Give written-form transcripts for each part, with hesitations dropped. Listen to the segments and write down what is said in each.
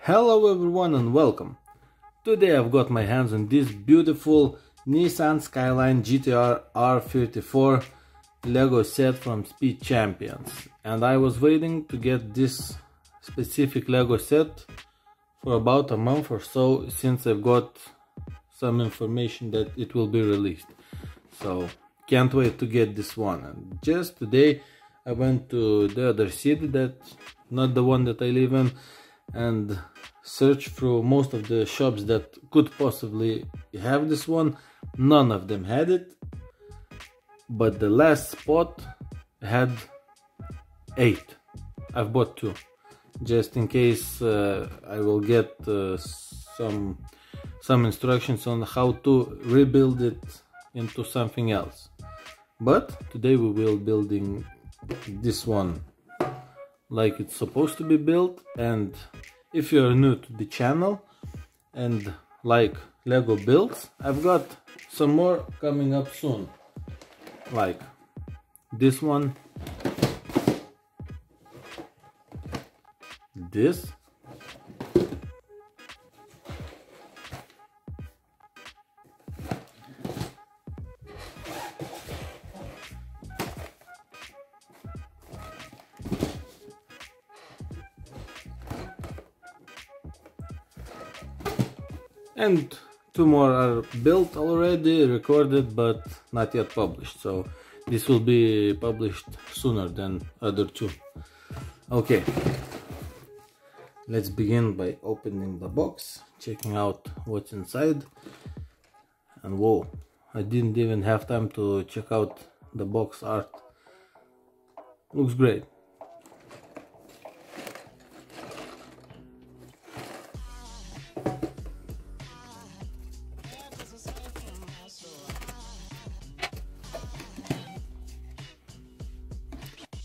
Hello everyone and welcome. Today I've got my hands on this beautiful Nissan Skyline GTR R34 Lego set from Speed Champions, and I was waiting to get this specific Lego set for about a month or so since I've got some information that it will be released. So can't wait to get this one. And just today I went to the other city, that's not the one that I live in, and searched through most of the shops that could possibly have this one. None of them had it, but the last spot had 8. I've bought 2 just in case I will get some instructions on how to rebuild it into something else. But today we will building this one like it's supposed to be built. And if you're new to the channel and like Lego builds, I've got some more coming up soon, like this one, this, and 2 more are built already, recorded, but not yet published. So this will be published sooner than other 2. Okay, let's begin by opening the box, checking out what's inside. And whoa, I didn't even have time to check out the box art. Looks great.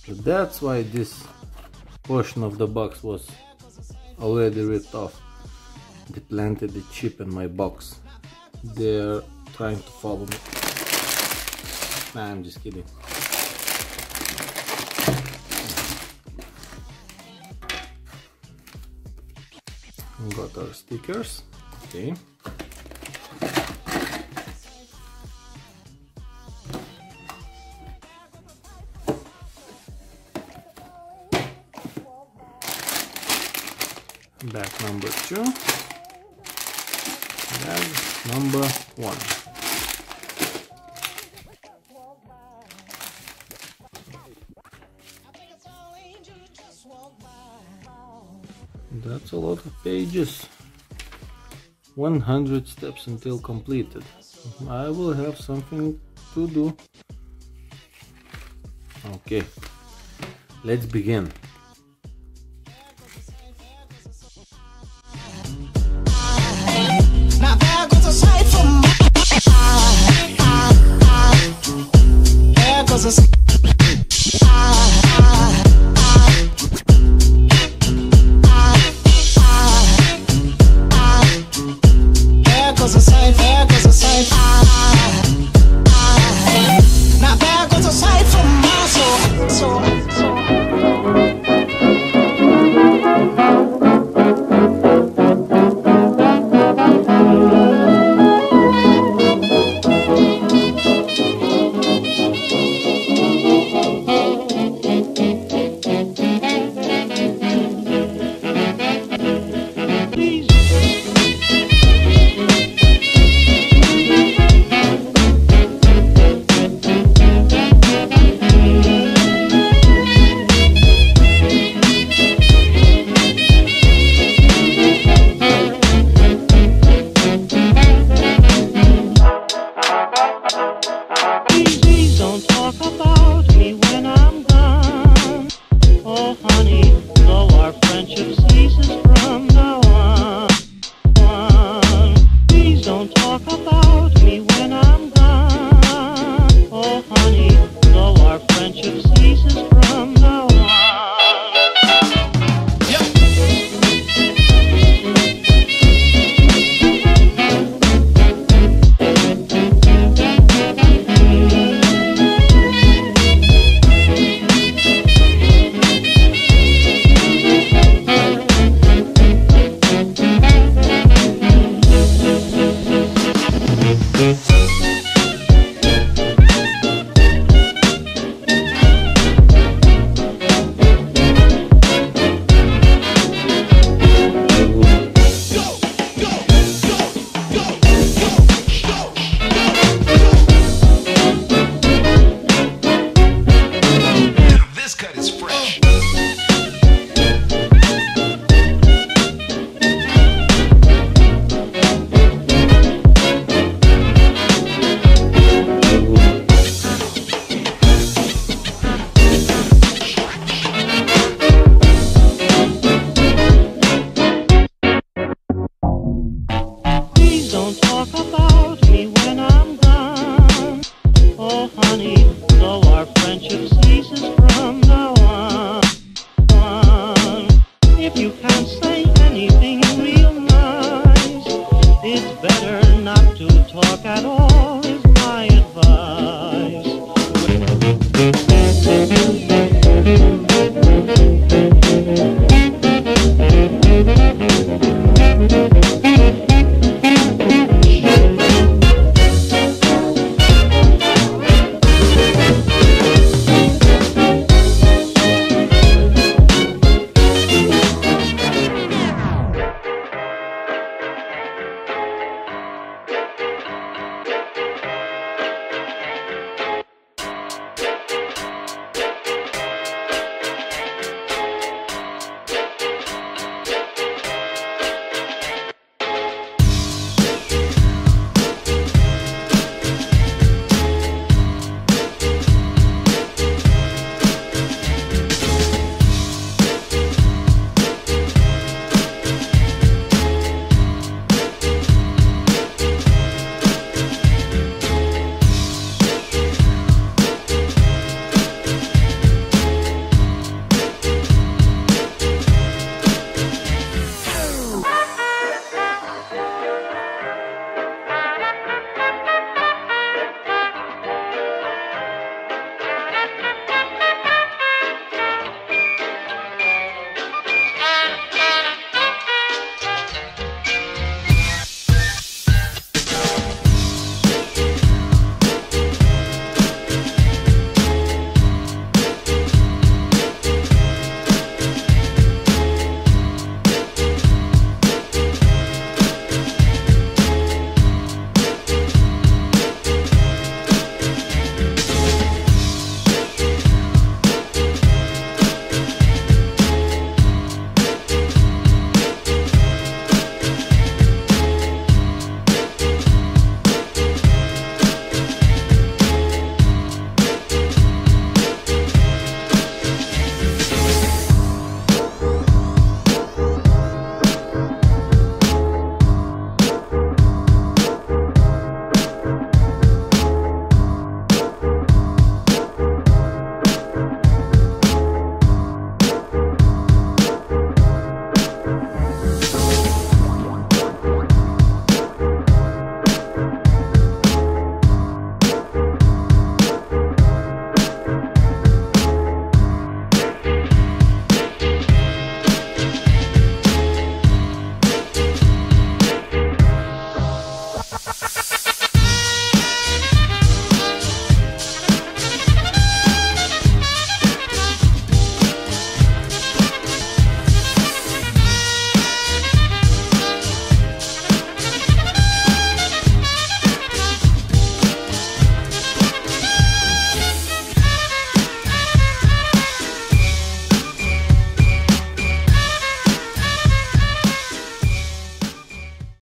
So that's why this portion of the box was already ripped off. They planted the chip in my box. They're trying to follow me. Nah, I'm just kidding. We got our stickers. Okay. Bag number 2, bag number 1. That's a lot of pages. 100 steps until completed. I will have something to do. Okay, let's begin. if you can't say anything real nice, it's better not to talk at all, is my advice.